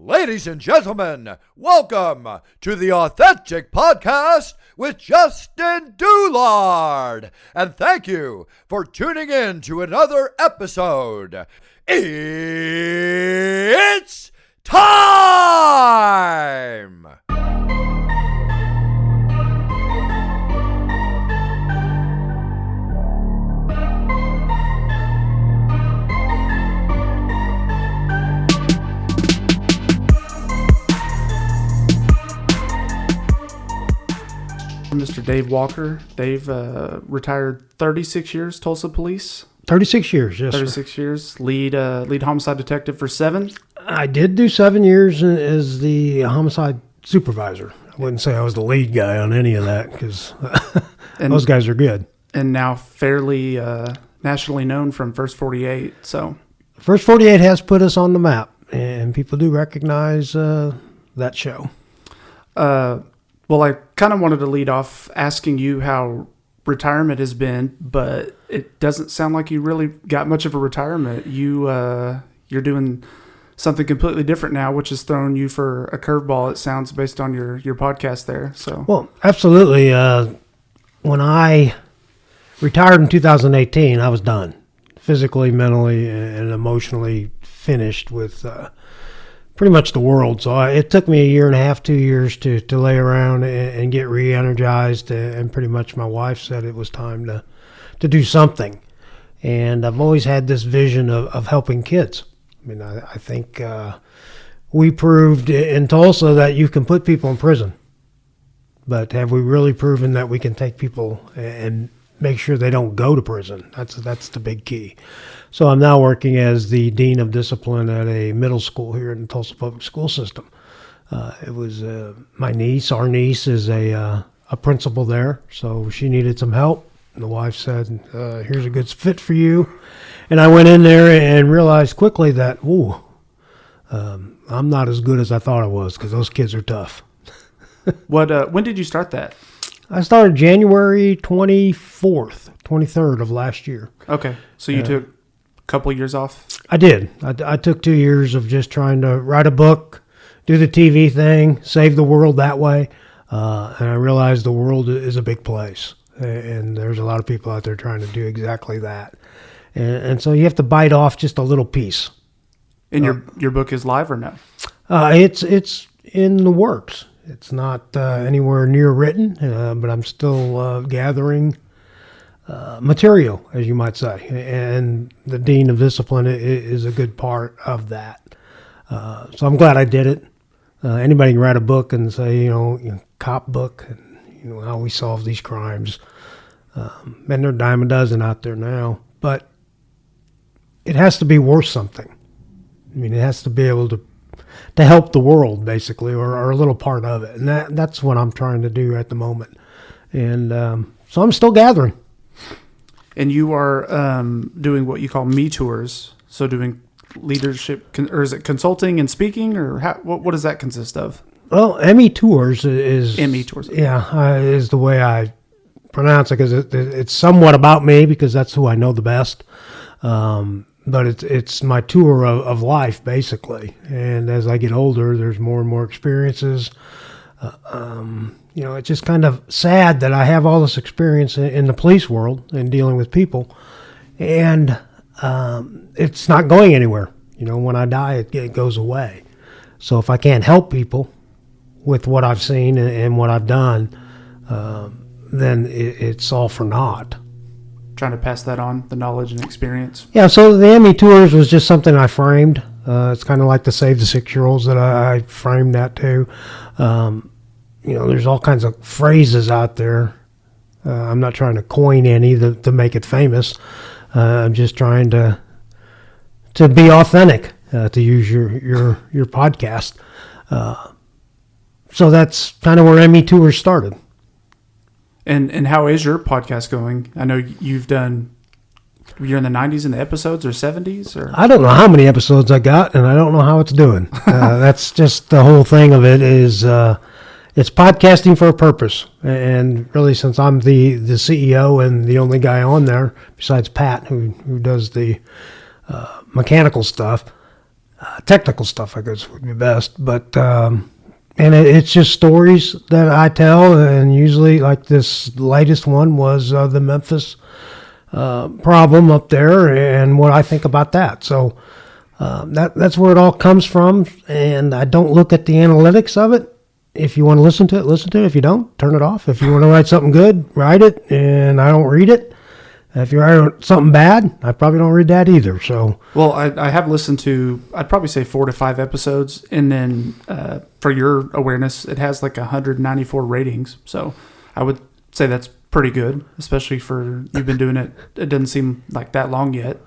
Ladies and gentlemen, welcome to the Authentic Podcast with Justin Douillard. And thank you for tuning in to another episode. It's time! Mr. Dave Walker. Dave retired 36 years, Tulsa Police. 36 years, yes, 36 sir. years. Lead homicide detective for 7. I did do 7 years as the homicide supervisor. I wouldn't say I was the lead guy on any of that because those guys are good. And now fairly nationally known from First 48. So First 48 has put us on the map, and people do recognize that show. Well, I kind of wanted to lead off asking you how retirement has been, but it doesn't sound like you really got much of a retirement. You're doing something completely different now, which has thrown you for a curveball, it sounds, based on your podcast there. So, well, absolutely. When I retired in 2018, I was done. Physically, mentally, and emotionally finished with pretty much the world. So it took me a year and a half, 2 years to lay around and get re-energized. And pretty much my wife said it was time to do something. And I've always had this vision of helping kids. I mean, I think we proved in Tulsa that you can put people in prison. But have we really proven that we can take people and make sure they don't go to prison? That's the big key. So I'm now working as the Dean of Discipline at a middle school here in the Tulsa Public School System. It was our niece is a principal there, so she needed some help. And the wife said, here's a good fit for you. And I went in there and realized quickly that, I'm not as good as I thought I was because those kids are tough. when did you start that? I started January 23rd of last year. Okay, so you took a couple years off? I did. I took 2 years of just trying to write a book, do the TV thing, save the world that way. And I realized the world is a big place. And there's a lot of people out there trying to do exactly that. And so you have to bite off just a little piece. And your book is live or no? It's in the works. It's not anywhere near written, but I'm still gathering material, as you might say. And the Dean of Discipline is a good part of that. So I'm glad I did it. Anybody can write a book and say, cop book, and how we solve these crimes. And there are a dime a dozen out there now. But it has to be worth something. I mean, it has to be able to help the world, basically, or a little part of it. And that's what I'm trying to do at the moment. And so I'm still gathering. And you are doing what you call me tours, so doing leadership, or is it consulting and speaking, or what does that consist of? Well, ME Tours is... ME Tours. Yeah, is the way I pronounce it, because it's somewhat about me, because that's who I know the best. But it's my tour of life, basically. And as I get older, there's more and more experiences. It's just kind of sad that I have all this experience in the police world and dealing with people. And it's not going anywhere. When I die, it goes away. So if I can't help people with what I've seen and what I've done, then it's all for naught. Trying to pass that on, the knowledge and experience. Yeah, so the ME Tours was just something I framed. It's kind of like the Save the 6-Year-Olds that I framed that too. There's all kinds of phrases out there. I'm not trying to coin any to make it famous. I'm just trying to be authentic, to use your podcast. So that's kind of where ME Tours started. And how is your podcast going? I know you're in the 90s in the episodes, or 70s? Or I don't know how many episodes I got, and I don't know how it's doing. That's just the whole thing of it is it's podcasting for a purpose. And really, since I'm the CEO and the only guy on there, besides Pat, who does the mechanical stuff, Technical stuff, I guess, would be best. But and it's just stories that I tell, and usually, like this latest one was the Memphis problem up there, and what I think about that. So that's where it all comes from, and I don't look at the analytics of it. If you want to listen to it, listen to it. If you don't, turn it off. If you want to write something good, write it, and I don't read it. If you write something bad, I probably don't read that either. So, well, I have listened to, I'd probably say 4 to 5 episodes, and then for your awareness, it has like 194 ratings. So I would say that's pretty good, especially for you've been doing it. It doesn't seem like that long yet.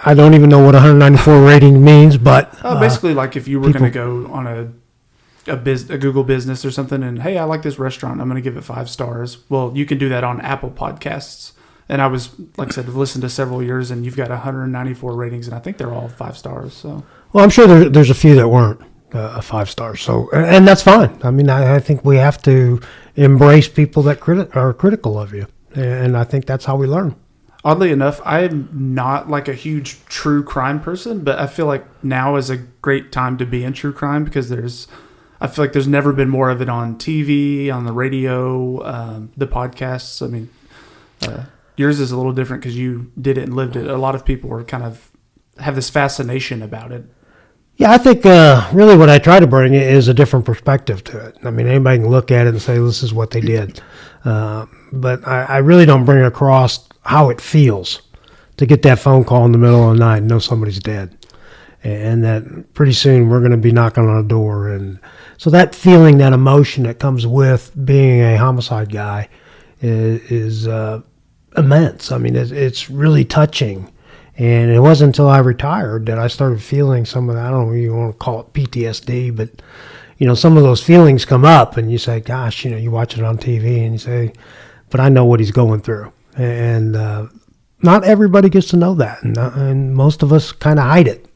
I don't even know what 194 rating means, but basically, like if you were going to go on a Google business or something, and hey, I like this restaurant, I'm going to give it 5 stars. Well, you can do that on Apple Podcasts. And I was, like I said, I've listened to several years, and you've got 194 ratings, and I think they're all 5 stars. So, well, I'm sure there's a few that weren't 5 stars. So, and that's fine. I mean, I think we have to embrace people that are critical of you, and I think that's how we learn. Oddly enough, I'm not like a huge true crime person, but I feel like now is a great time to be in true crime because I feel like there's never been more of it on TV, on the radio, the podcasts. I mean, yours is a little different because you did it and lived it. A lot of people were kind of have this fascination about it. Yeah, I think really what I try to bring is a different perspective to it. I mean, anybody can look at it and say, this is what they did. But I really don't bring across how it feels to get that phone call in the middle of the night and know somebody's dead. And that pretty soon we're going to be knocking on a door. And so that feeling, that emotion that comes with being a homicide guy is immense. I mean, it's really touching. And it wasn't until I retired that I started feeling some of that. I don't know if you want to call it PTSD, but, some of those feelings come up and you say, gosh, you watch it on TV and you say, but I know what he's going through. And not everybody gets to know that. And most of us kind of hide it.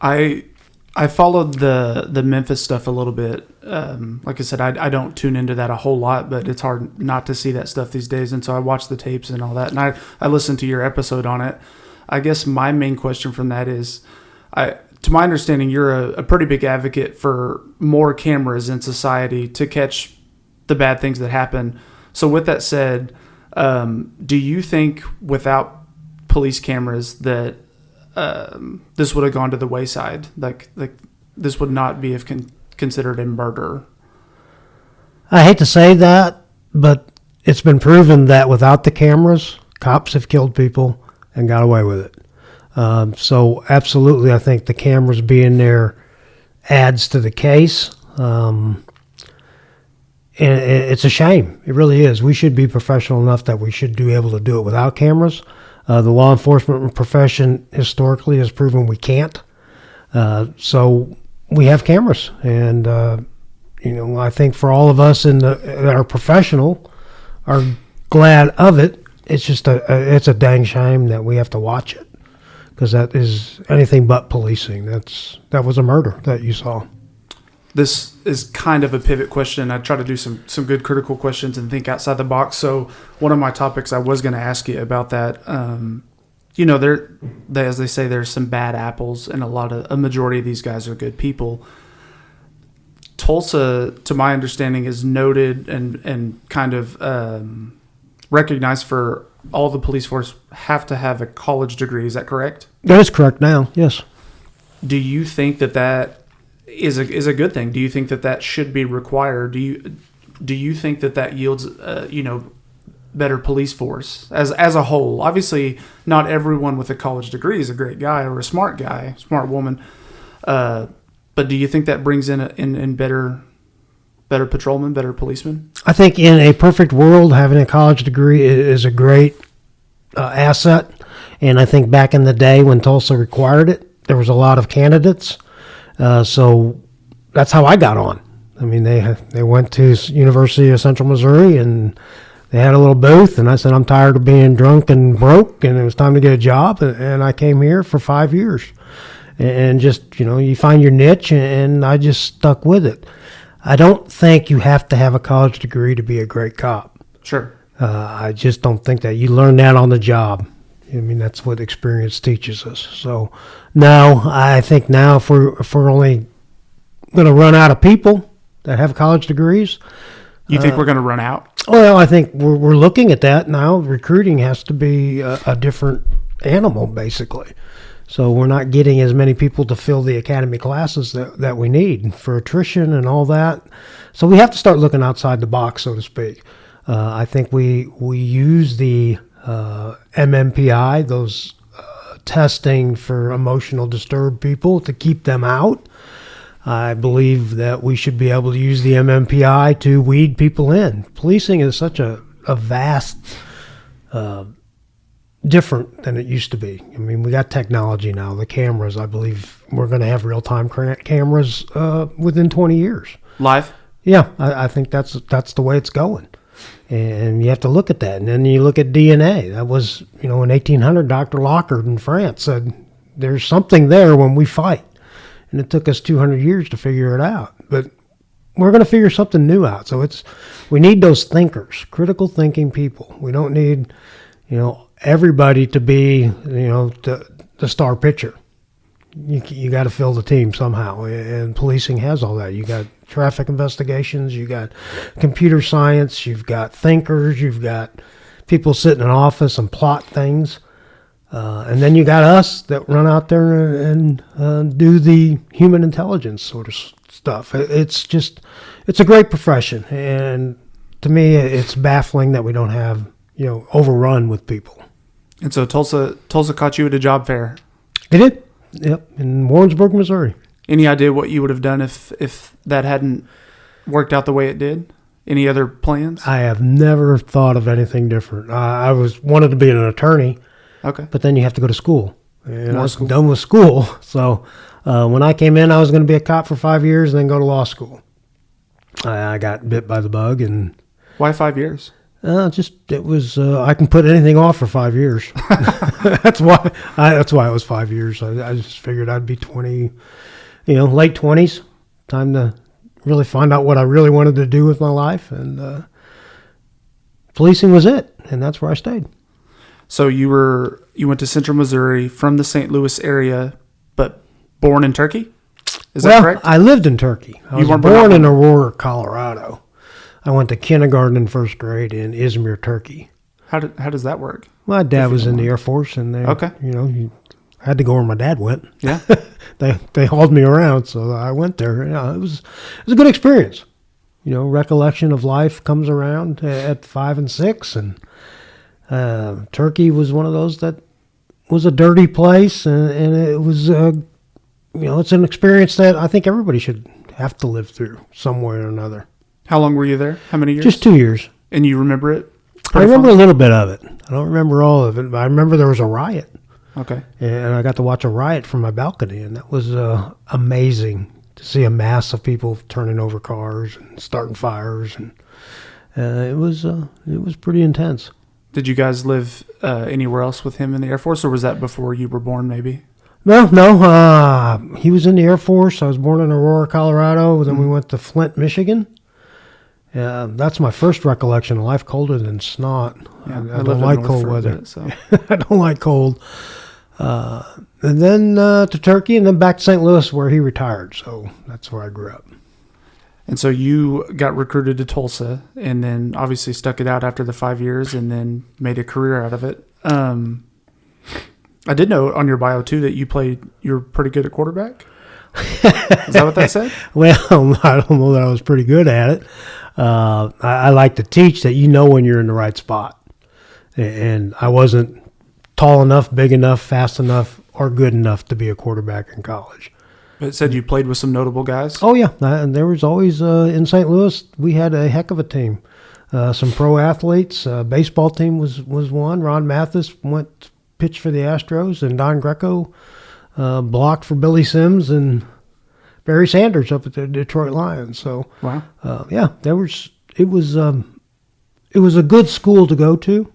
I followed the Memphis stuff a little bit. Like I said, I don't tune into that a whole lot, but it's hard not to see that stuff these days. And so I watch the tapes and all that. And I listened to your episode on it. I guess my main question from that is, to my understanding, you're a pretty big advocate for more cameras in society to catch the bad things that happen. So with that said, do you think without police cameras that this would have gone to the wayside? Like this would not be considered a murder? I hate to say that, but it's been proven that without the cameras, cops have killed people and got away with it. So absolutely, I think the cameras being there adds to the case. And it's a shame. It really is. We should be professional enough that we should be able to do it without cameras. The law enforcement profession historically has proven we can't. So we have cameras. And, I think for all of us that are professional are glad of it. It's just it's a dang shame that we have to watch it because that is anything but policing. That was a murder that you saw. This is kind of a pivot question. I try to do some good critical questions and think outside the box. So one of my topics I was going to ask you about that, as they say, there's some bad apples and a majority of these guys are good people. Tulsa, to my understanding, is noted and kind of recognized for all the police force have to have a college degree. Is that correct? That is correct now, yes. Do you think that is a good thing? Do you think that should be required? Do you think that yields better police force as a whole? Obviously, not everyone with a college degree is a great guy or a smart guy, smart woman. But do you think that brings in better patrolmen, better policemen? I think in a perfect world, having a college degree is a great asset. And I think back in the day when Tulsa required it, there was a lot of candidates. So that's how I got on. I mean, they went to University of Central Missouri and they had a little booth, and I said, I'm tired of being drunk and broke, and it was time to get a job, and I came here for 5 years. And just, you find your niche, and I just stuck with it. I don't think you have to have a college degree to be a great cop. Sure. I just don't think that. You learn that on the job. I mean, that's what experience teaches us. So now, I think now if we're only going to run out of people that have college degrees. You think we're going to run out? Well, I think we're looking at that now. Recruiting has to be a different animal, basically. So we're not getting as many people to fill the academy classes that we need for attrition and all that. So we have to start looking outside the box, so to speak. I think we use the MMPI, those testing for emotional disturbed people, to keep them out. I believe that we should be able to use the MMPI to weed people in. Policing is such a vast, different than it used to be. I mean, we got technology now, the cameras. I believe we're going to have real-time cameras within 20 years. Live? Yeah, I think that's the way it's going. And you have to look at that. And then you look at DNA. That was, in 1800, Dr. Lockhart in France said, there's something there when we fight. And it took us 200 years to figure it out. But we're going to figure something new out. So we need those thinkers, critical thinking people. We don't need, everybody to be, the star pitcher. You got to fill the team somehow. And policing has all that. You got traffic investigations, you got computer science, you've got thinkers, you've got people sitting in office and plot things. And then you got us that run out there and do the human intelligence sort of stuff. It's a great profession. And to me, it's baffling that we don't have, overrun with people. And so Tulsa caught you at a job fair. It did. Yep. In Warrensburg, Missouri. Any idea what you would have done if that hadn't worked out the way it did? Any other plans? I have never thought of anything different. I wanted to be an attorney. Okay. But then you have to go to school. And I was done with school. So when I came in, I was going to be a cop for 5 years and then go to law school. I got bit by the bug. And why 5 years? I can put anything off for 5 years. That's why it was 5 years. I just figured I'd be 20, late 20s. Time to really find out what I really wanted to do with my life. And policing was it. And that's where I stayed. So you went to Central Missouri from the St. Louis area, but born in Turkey? Is that correct? I lived in Turkey. I was born in Aurora, Colorado. I went to kindergarten and first grade in Izmir, Turkey. How does that work? My dad was in the Air Force, and you had to go where my dad went. Yeah, they hauled me around, so I went there. It was a good experience. Recollection of life comes around at 5 and 6, and Turkey was one of those that was a dirty place, and it was it's an experience that I think everybody should have to live through some way or another. How long were you there? How many years? Just 2 years. And you remember it? I remember a little bit of it. I don't remember all of it, but I remember there was a riot. Okay. And I got to watch a riot from my balcony, and that was amazing to see a mass of people turning over cars and starting fires, and it was pretty intense. Did you guys live anywhere else with him in the Air Force, or was that before you were born, maybe? No. He was in the Air Force. I was born in Aurora, Colorado. Then we went to Flint, Michigan. That's my first recollection of life, colder than snot. Yeah, I don't like cold weather. Bit, so. I don't like cold. And then to Turkey, and then back to St. Louis where he retired. So that's where I grew up. And so you got recruited to Tulsa and then obviously stuck it out after the 5 years and then made a career out of it. I did know on your bio, too, that you're pretty good at quarterback. Is that what that said? Well, I don't know that I was pretty good at it. I like to teach that when you're in the right spot. And I wasn't tall enough, big enough, fast enough, or good enough to be a quarterback in college. It said you played with some notable guys? Oh, yeah. And there was always, in St. Louis, we had a heck of a team. Some pro athletes. Baseball team was one. Ron Mathis went pitch for the Astros, and Don Greco blocked for Billy Sims and Barry Sanders up at the Detroit Lions. So, wow. It was a good school to go to.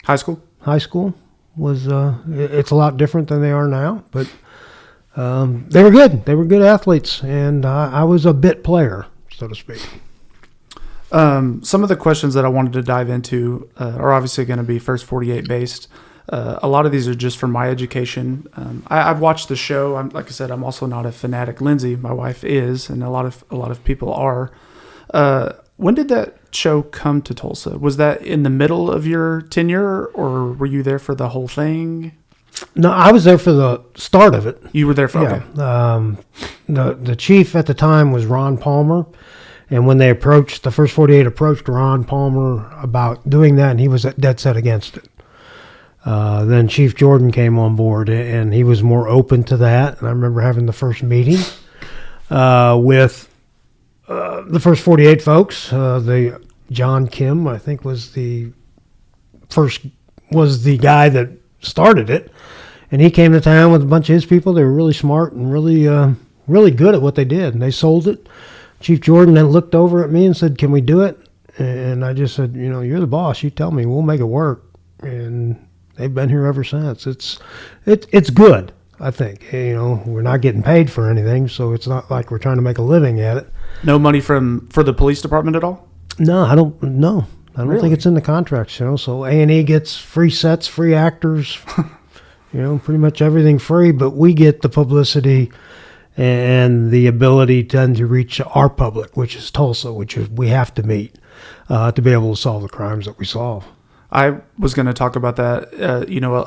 High school? High school was, it's a lot different than they are now, but they were good. They were good athletes, and I was a bit player, so to speak. Some of the questions that I wanted to dive into are obviously going to be First 48 based. A lot of these are just for my education. I've watched the show. Like I said, I'm also not a fanatic. Lindsay, my wife, is, and a lot of people are. When did that show come to Tulsa? Was that in the middle of your tenure, or were you there for the whole thing? No, I was there for the start of it. You were there for okay. The chief at the time was Ron Palmer, and when they approached, the First 48 approached Ron Palmer about doing that, and he was dead set against it. Then Chief Jordan came on board, and he was more open to that. And I remember having the first meeting with the First 48 folks. The John Kim, I think, was the guy that started it, and he came to town with a bunch of his people. They were really smart and really good at what they did, and they sold it. Chief Jordan then looked over at me and said, "Can we do it?" And I just said, "You're the boss. You tell me. We'll make it work." And they've been here ever since. It's good, I think. We're not getting paid for anything, so it's not like we're trying to make a living at it. No money for the police department at all? No, I don't. No, I don't Really? think it's in the contracts. So A&E gets free sets, free actors. Pretty much everything free, but we get the publicity and the ability then to reach our public, which is Tulsa, which is we have to meet to be able to solve the crimes that we solve. I was going to talk about that.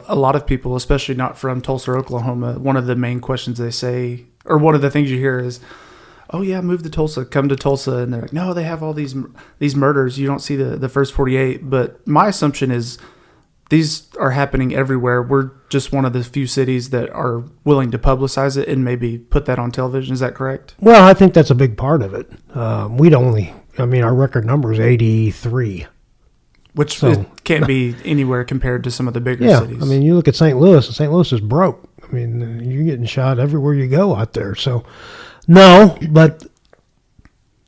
A lot of people, especially not from Tulsa, Oklahoma, one of the main questions they say, or one of the things you hear is, "Oh yeah, move to Tulsa, come to Tulsa," and they're like, "No, they have all these murders. You don't see the First 48." But my assumption is these are happening everywhere. We're just one of the few cities that are willing to publicize it and maybe put that on television. Is that correct? Well, I think that's a big part of it. Our record number is 83. Which it can't be anywhere compared to some of the bigger cities. I mean, you look at St. Louis, and St. Louis is broke. I mean, you're getting shot everywhere you go out there. So, no, but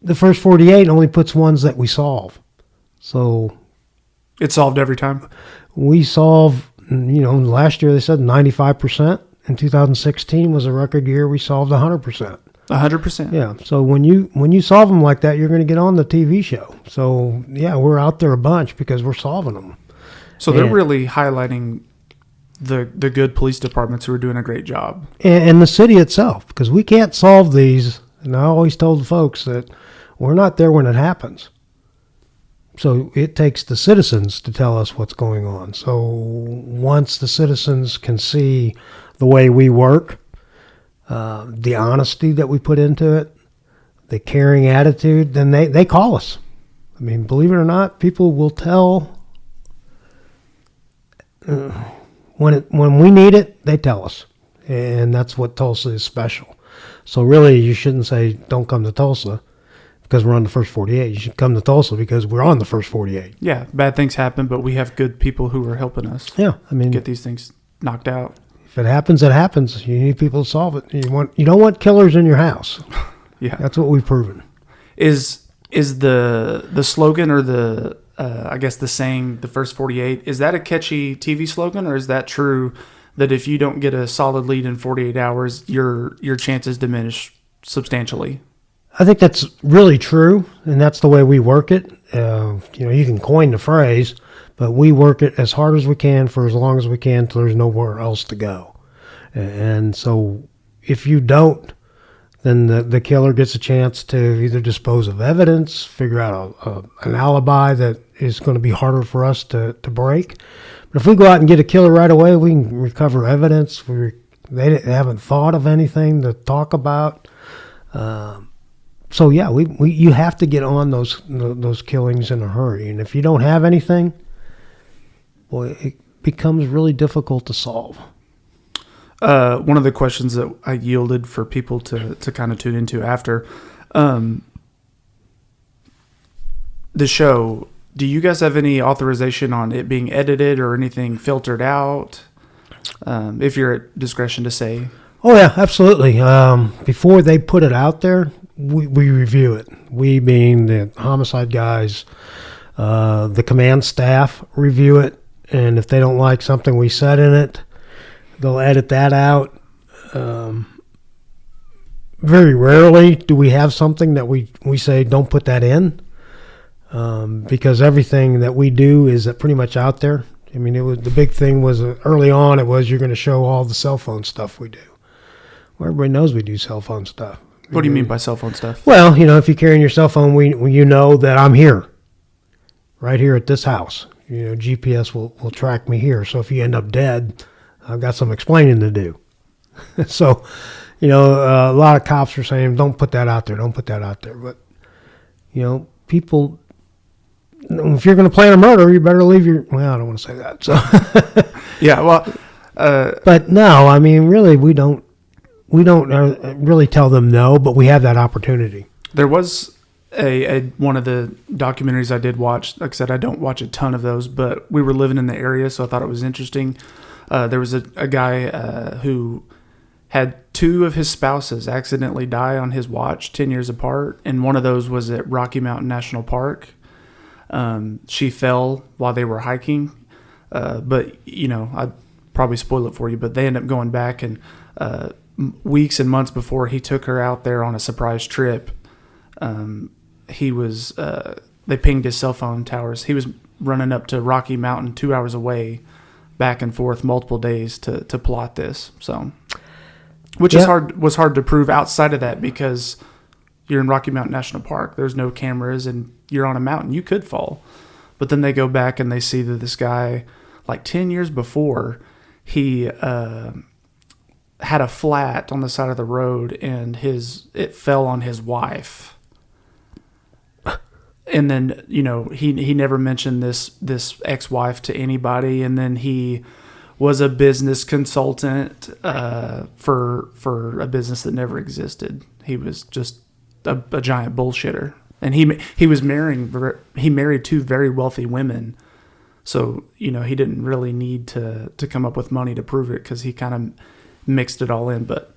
the First 48 only puts ones that we solve. So it's solved every time? We solve, last year they said 95%. In 2016 was a record year. We solved 100%. 100%. Yeah. So when you solve them like that, you're going to get on the TV show. So yeah, we're out there a bunch because we're solving them. So they're really highlighting the good police departments who are doing a great job. And the city itself, because we can't solve these. And I always told the folks that we're not there when it happens. So it takes the citizens to tell us what's going on. So once the citizens can see the way we work, the honesty that we put into it, the caring attitude, then they call us. I mean, believe it or not, people will tell when we need it, they tell us. And that's what Tulsa is special. So really, you shouldn't say, don't come to Tulsa because we're on the First 48. You should come to Tulsa because we're on the First 48. Yeah, bad things happen, but we have good people who are helping us get these things knocked out. If it happens, it happens. You need people to solve it. You don't want killers in your house. Yeah, that's what we've proven. Is the slogan or the the saying, the First 48, is that a catchy TV slogan, or is that true that if you don't get a solid lead in 48 hours, your chances diminish substantially? I think that's really true, and that's the way we work it. You can coin the phrase, but we work it as hard as we can for as long as we can till there's nowhere else to go. And so if you don't, then the killer gets a chance to either dispose of evidence, figure out an alibi that is going to be harder for us to break. But if we go out and get a killer right away, we can recover evidence. They haven't thought of anything to talk about. So yeah, you have to get on those killings in a hurry. And if you don't have anything, boy, it becomes really difficult to solve. One of the questions that I yielded for people to kind of tune into after the show, do you guys have any authorization on it being edited or anything filtered out? If you're at discretion to say. Oh yeah, absolutely. Before they put it out there, we review it. We being the homicide guys, the command staff review it, and if they don't like something we said in it, they'll edit that out. Very rarely do we have something that we say don't put that in, because everything that we do is pretty much out there. I mean, the big thing was early on. It was you're going to show all the cell phone stuff we do. Well, everybody knows we do cell phone stuff. What do you mean by cell phone stuff? Well, if you're carrying your cell phone, you know that I'm here, right here at this house. GPS will track me here. So if you end up dead, I've got some explaining to do. So, a lot of cops are saying, don't put that out there, don't put that out there. But, people, if you're going to plan a murder, you better leave well, I don't want to say that. So, yeah, well. But no, I mean, really, we don't really tell them no, but we have that opportunity. There was one of the documentaries I did watch. Like I said, I don't watch a ton of those, but we were living in the area, so I thought it was interesting. There was a guy who had two of his spouses accidentally die on his watch 10 years apart, and one of those was at Rocky Mountain National Park. She fell while they were hiking, but I'd probably spoil it for you, but they ended up going back, and weeks and months before he took her out there on a surprise trip, they pinged his cell phone towers. He was running up to Rocky Mountain 2 hours away, back and forth multiple days to plot this. So, which was hard to prove outside of that, because you're in Rocky Mountain National Park. There's no cameras, and you're on a mountain. You could fall. But then they go back and they see that this guy, like 10 years before, he had a flat on the side of the road, and it fell on his wife. And then, he never mentioned this ex-wife to anybody. And then he was a business consultant for a business that never existed. He was just a giant bullshitter. And he married two very wealthy women. So, he didn't really need to come up with money to prove it, because he kind of mixed it all in. But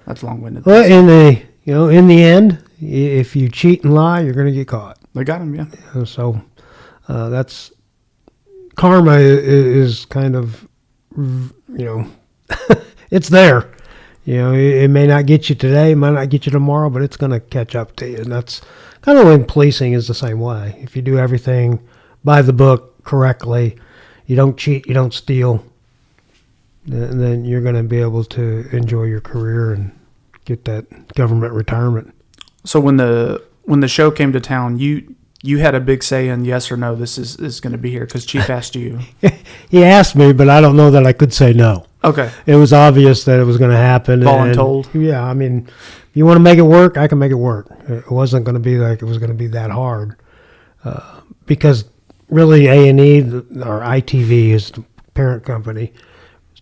that's long-winded. Well, in the end, if you cheat and lie, you're going to get caught. They got him, yeah. So that's karma is kind of, it's there. It may not get you today, it might not get you tomorrow, but it's going to catch up to you. And that's kind of when policing is the same way. If you do everything by the book correctly, you don't cheat, you don't steal, then you're going to be able to enjoy your career and get that government retirement. So when the show came to town, you had a big say in yes or no, this is going to be here, because Chief asked you. He asked me, but I don't know that I could say no. Okay. It was obvious that it was going to happen. Voluntold. Yeah, I mean, if you want to make it work, I can make it work. It wasn't going to be like it was going to be that hard, because really A&E, or ITV is the parent company.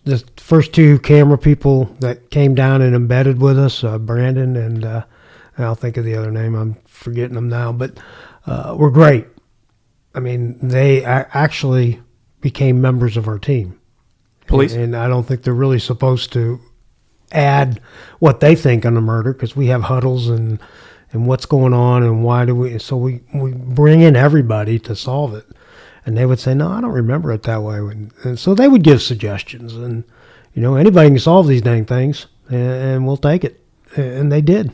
The first two camera people that came down and embedded with us, Brandon and I'll think of the other name. I'm forgetting them now, but were great. I mean, they actually became members of our team. Police? And I don't think they're really supposed to add what they think on the murder, because we have huddles and what's going on and why do we. So we bring in everybody to solve it. And they would say, no, I don't remember it that way. And so they would give suggestions. And, anybody can solve these dang things, and we'll take it. And they did.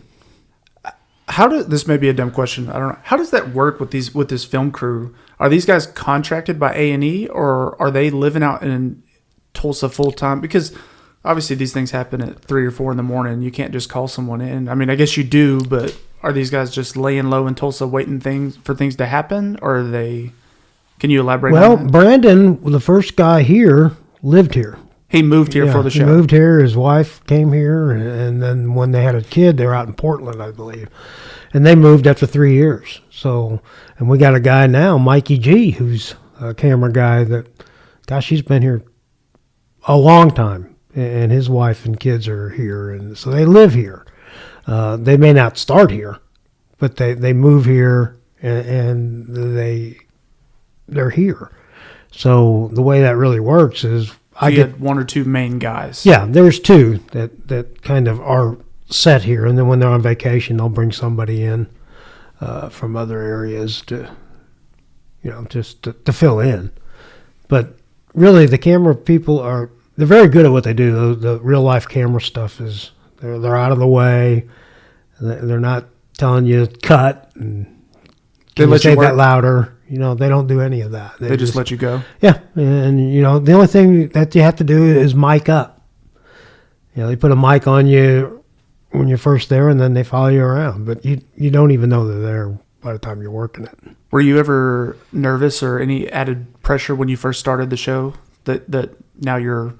This may be a dumb question. I don't know. How does that work with this film crew? Are these guys contracted by A&E, or are they living out in Tulsa full time? Because obviously these things happen at 3 or 4 in the morning. You can't just call someone in. I mean, I guess you do, but are these guys just laying low in Tulsa waiting for things to happen, or are they? Can you elaborate on that? Well, Brandon, the first guy here, lived here. He moved here for the show. He moved here. His wife came here, and then when they had a kid, they were out in Portland, I believe. And they moved after 3 years. So, and we got a guy now, Mikey G, who's a camera guy that, gosh, he's been here a long time. And his wife and kids are here, and so they live here. They may not start here, but they move here, and they're here. So the way that really works is I get 1 or 2 main guys. Yeah, there's 2 that kind of are set here, and then when they're on vacation, they'll bring somebody in from other areas to, just to fill in. But really, the camera people they're very good at what they do. The real life camera stuff is they're out of the way. They're not telling you cut and they let say you work. that louder. They don't do any of that. They just let you go. Yeah, and the only thing that you have to do is mic up. They put a mic on you when you're first there, and then they follow you around. But you don't even know they're there by the time you're working it. Were you ever nervous or any added pressure when you first started the show that now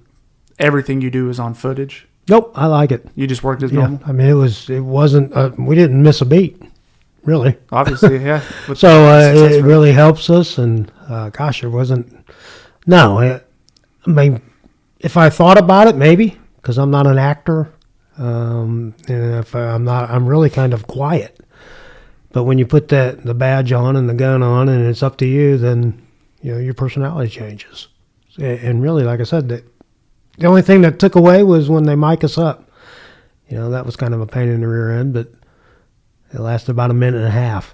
everything you do is on footage? Nope, I like it. You just worked as normal? I mean, it wasn't, we didn't miss a beat, really. Obviously, yeah. So it really helps us, and gosh, it wasn't, no, I mean, if I thought about it, maybe, because I'm not an actor, and if I'm really kind of quiet. But when you put the badge on and the gun on and it's up to you, then, your personality changes. And really, like I said, the only thing that took away was when they mic us up. That was kind of a pain in the rear end, but it lasted about a minute and a half.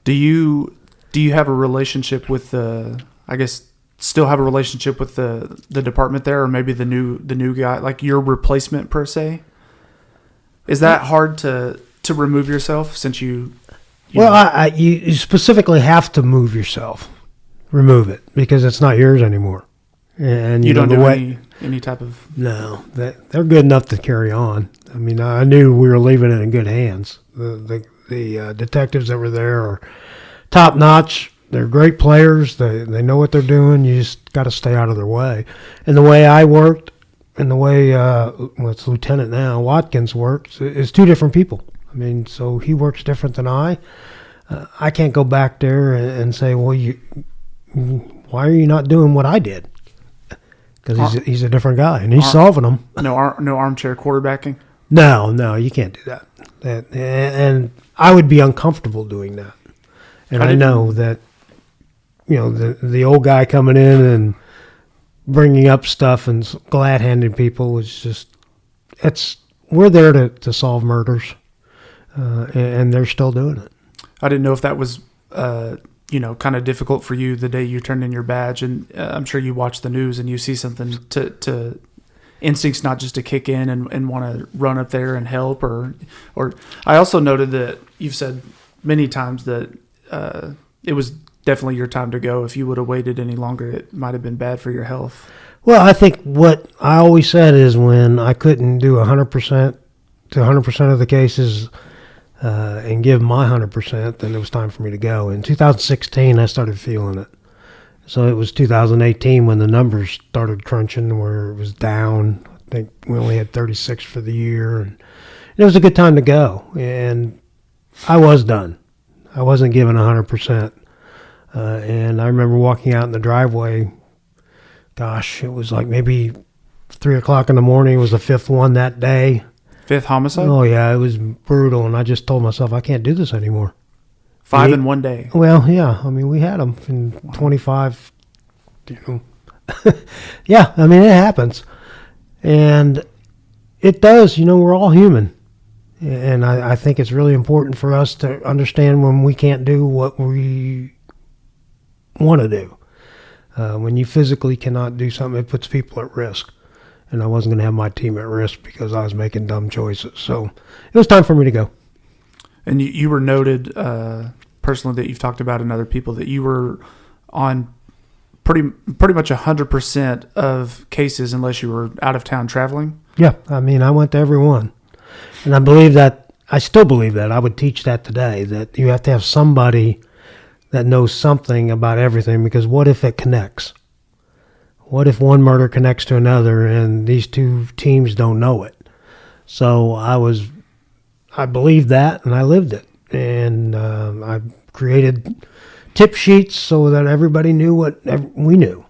Do you have a relationship with still have a relationship with the department there, or maybe the new guy, like your replacement per se? Is that hard to remove yourself since you you specifically have to remove it, because it's not yours anymore. And you don't do any type of... No, they're good enough to carry on. I mean, I knew we were leaving it in good hands. The detectives that were there are top notch. They're great players. They know what they're doing. You just got to stay out of their way. And the way I worked and the way it's Lieutenant now, Watkins works, is two different people. I mean, so he works different than I. I can't go back there and say, well, why are you not doing what I did? Because he's a different guy, and he's solving them. No armchair quarterbacking? No, you can't do that. And I would be uncomfortable doing that. And I know that, the old guy coming in and bringing up stuff and glad-handing people is just, we're there to solve murders, and they're still doing it. I didn't know if that was, kind of difficult for you the day you turned in your badge, and I'm sure you watch the news and you see something to instincts not just to kick in and want to run up there and help, or I also noted that you've said many times that it was definitely your time to go. If you would have waited any longer, it might have been bad for your health. Well, I think what I always said is when I couldn't do 100% to 100% of the cases and give my 100%, then it was time for me to go. In 2016, I started feeling it. So it was 2018 when the numbers started crunching, where it was down. I think we only had 36 for the year. And it was a good time to go. And I was done. I wasn't giving 100%. And I remember walking out in the driveway. Gosh, it was like maybe 3 o'clock in the morning. It was the fifth one that day. Fifth homicide? Oh, yeah, it was brutal, and I just told myself, I can't do this anymore. 5 in one day? Well, yeah, I mean, we had them in 25, Yeah, I mean, it happens. And it does, we're all human. And I think it's really important for us to understand when we can't do what we want to do. When you physically cannot do something, it puts people at risk. And I wasn't going to have my team at risk because I was making dumb choices. So it was time for me to go. And you were noted personally that you've talked about in other people that you were on pretty much 100% of cases unless you were out of town traveling. Yeah, I mean, I went to every one. And I still believe that. I would teach that today, that you have to have somebody that knows something about everything, because what if it connects? What if one murder connects to another and these two teams don't know it? So I believed that, and I lived it. And I created tip sheets so that everybody knew what we knew.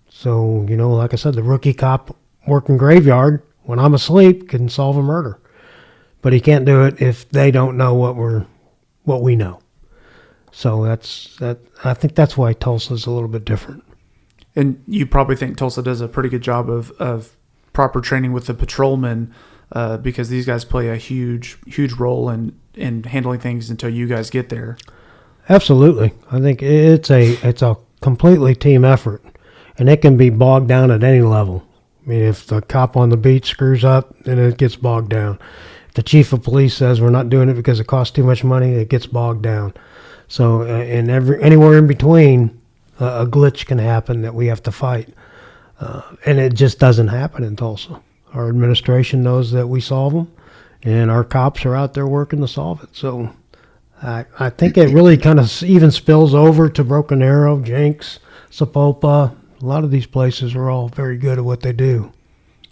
So, like I said, the rookie cop working graveyard when I'm asleep can solve a murder. But he can't do it if they don't know what we know. So I think that's why Tulsa's a little bit different. And you probably think Tulsa does a pretty good job of proper training with the patrolmen, because these guys play a huge role in handling things until you guys get there. Absolutely. I think it's a completely team effort, and it can be bogged down at any level. I mean, if the cop on the beat screws up, then it gets bogged down. If the chief of police says we're not doing it because it costs too much money, it gets bogged down. So, and anywhere in between, a glitch can happen that we have to fight. And it just doesn't happen in Tulsa. Our administration knows that we solve them, and our cops are out there working to solve it. So I think it really kind of even spills over to Broken Arrow, Jenks, Sapulpa. A lot of these places are all very good at what they do.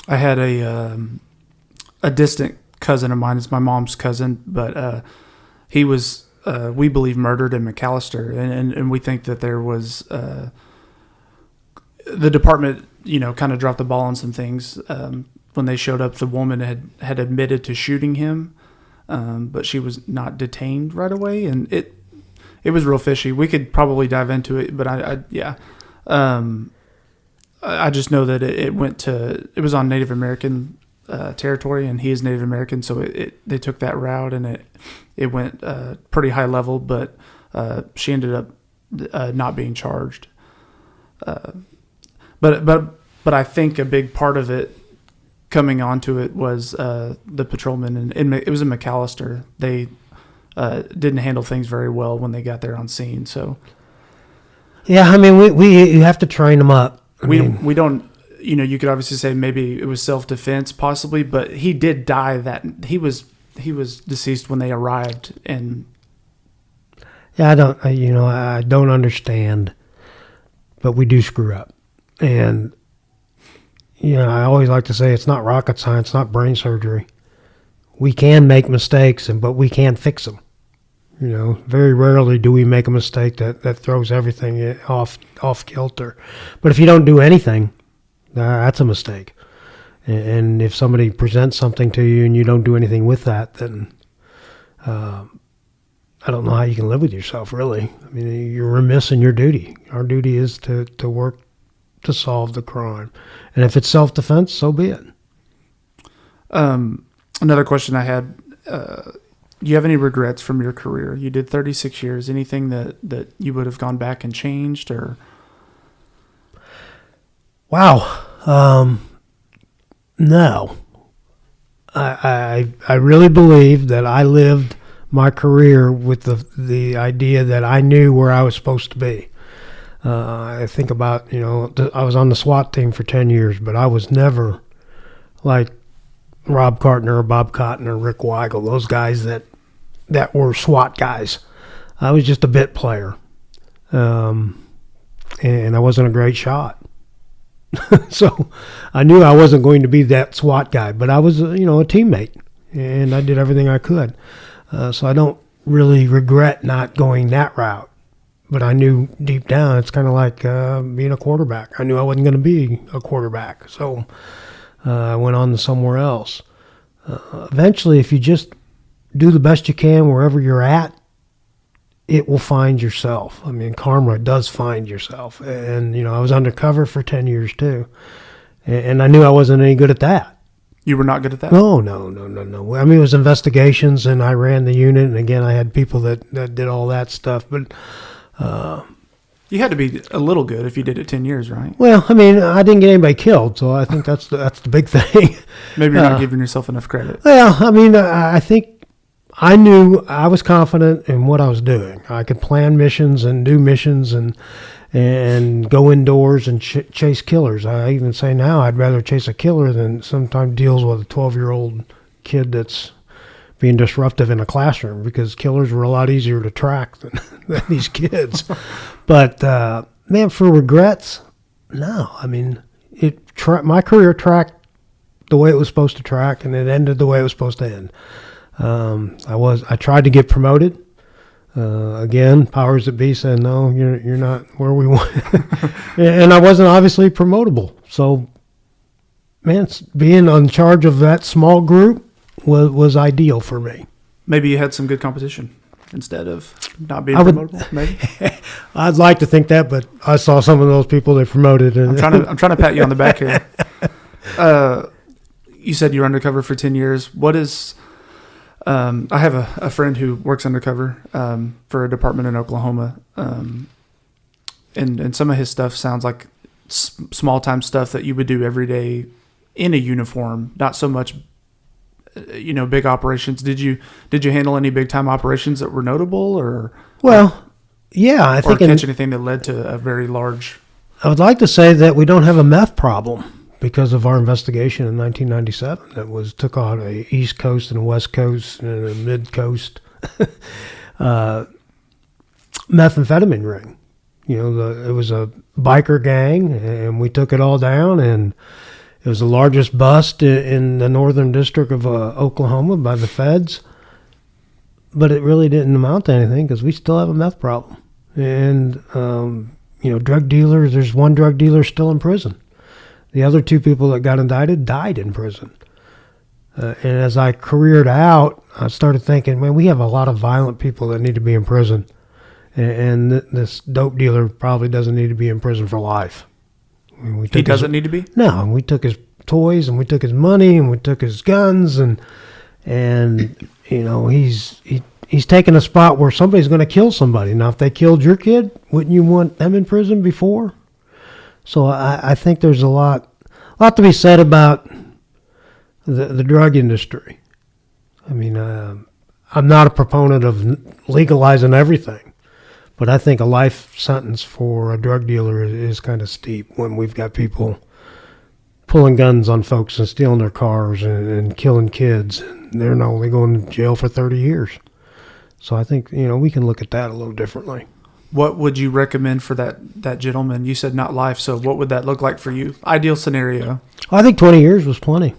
I had a distant cousin of mine. It's my mom's cousin, but he was, we believe, murdered in McAllister, and we think that there was the department, kind of dropped the ball on some things. When they showed up, the woman had admitted to shooting him, but she was not detained right away, and it was real fishy. We could probably dive into it, but I just know that it was on Native American territory, and he is Native American, so they took that route, and it went pretty high level, but she ended up not being charged. But I think a big part of it coming onto it was the patrolmen, and it was in McAllister. They didn't handle things very well when they got there on scene. So yeah, I mean, we have to train them up. We don't. You could obviously say maybe it was self-defense, possibly, but he did die. That he was deceased when they arrived, and yeah, I don't understand, but we do screw up. And, I always like to say it's not rocket science, it's not brain surgery. We can make mistakes, but we can fix them. Very rarely do we make a mistake that throws everything off kilter. But if you don't do anything, that's a mistake. And if somebody presents something to you and you don't do anything with that, then I don't know how you can live with yourself, really. I mean, you're remiss in your duty. Our duty is to work to solve the crime. And if it's self-defense, so be it. Another question I had, do you have any regrets from your career? You did 36 years. Anything that you would have gone back and changed, or? Wow. No. I really believe that I lived my career with the idea that I knew where I was supposed to be. I think about, I was on the SWAT team for 10 years, but I was never like Rob Cartner or Bob Cotton or Rick Weigel, those guys that were SWAT guys. I was just a bit player. And I wasn't a great shot. So I knew I wasn't going to be that SWAT guy, but I was, a teammate, and I did everything I could. So I don't really regret not going that route. But I knew deep down it's kind of like being a quarterback. I knew I wasn't going to be a quarterback, so I went on to somewhere else. Eventually, if you just do the best you can wherever you're at, it will find yourself. I mean, karma does find yourself. And, I was undercover for 10 years too, and I knew I wasn't any good at that. You were not good at that? No. I mean, it was investigations, and I ran the unit, and again, I had people that did all that stuff, but... you had to be a little good if you did it 10 years, right? Well, I mean, I didn't get anybody killed, so I think that's the big thing. Maybe you're not giving yourself enough credit. Well, I mean, I think I knew I was confident in what I was doing. I could plan missions and do missions and go indoors and chase killers. I even say now I'd rather chase a killer than sometimes deals with a 12-year-old kid that's being disruptive in a classroom, because killers were a lot easier to track than these kids. But, man, for regrets, no. I mean, my career tracked the way it was supposed to track, and it ended the way it was supposed to end. I tried to get promoted. Again, powers that be said, no, you're not where we want. And I wasn't obviously promotable. So, man, being in charge of that small group was ideal for me. Maybe you had some good competition instead of not being promotable. Maybe I'd like to think that, but I saw some of those people they promoted. And I'm trying to pat you on the back here. You said you were undercover for 10 years. What is? I have a friend who works undercover for a department in Oklahoma, and some of his stuff sounds like small time stuff that you would do every day in a uniform. Not so much big operations. Did you handle any big time operations that were notable, or Well, yeah, I think catch anything that led to a very large? I would like to say that we don't have a meth problem because of our investigation in 1997 that took on a East Coast and a West Coast and a Mid Coast methamphetamine ring. It was a biker gang, and we took it all down, and it was the largest bust in the northern district of Oklahoma by the feds. But it really didn't amount to anything because we still have a meth problem. And, drug dealers, there's one drug dealer still in prison. The other two people that got indicted died in prison. And as I careered out, I started thinking, man, we have a lot of violent people that need to be in prison. And this dope dealer probably doesn't need to be in prison for life. He doesn't need to be? No, we took his toys, and we took his money, and we took his guns, and he's taken a spot where somebody's going to kill somebody. Now, if they killed your kid, wouldn't you want them in prison before? So I think there's a lot to be said about the drug industry. I mean, I'm not a proponent of legalizing everything. But I think a life sentence for a drug dealer is kind of steep when we've got people pulling guns on folks and stealing their cars and killing kids. And they're not only going to jail for 30 years. So I think, we can look at that a little differently. What would you recommend for that gentleman? You said not life, so what would that look like for you? Ideal scenario. I think 20 years was plenty.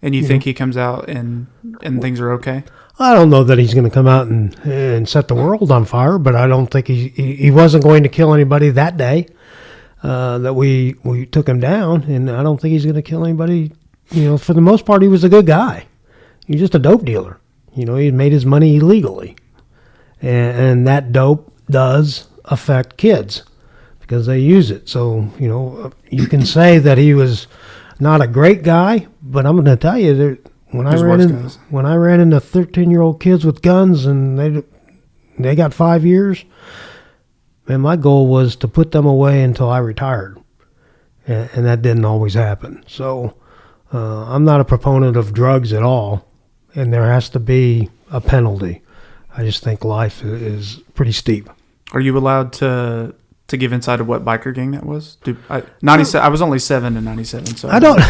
And you think he comes out and things are okay? I don't know that he's going to come out and set the world on fire, but I don't think he wasn't going to kill anybody that day that we took him down, and I don't think he's going to kill anybody. For the most part, he was a good guy. He's just a dope dealer. He made his money illegally, and that dope does affect kids because they use it. So, you can say that he was not a great guy, but I'm going to tell you when I ran into 13-year-old kids with guns and they got 5 years, man, my goal was to put them away until I retired, and that didn't always happen. So I'm not a proponent of drugs at all, and there has to be a penalty. I just think life is pretty steep. Are you allowed to give insight of what biker gang that was? 97. I was only 7 in 97, so I don't.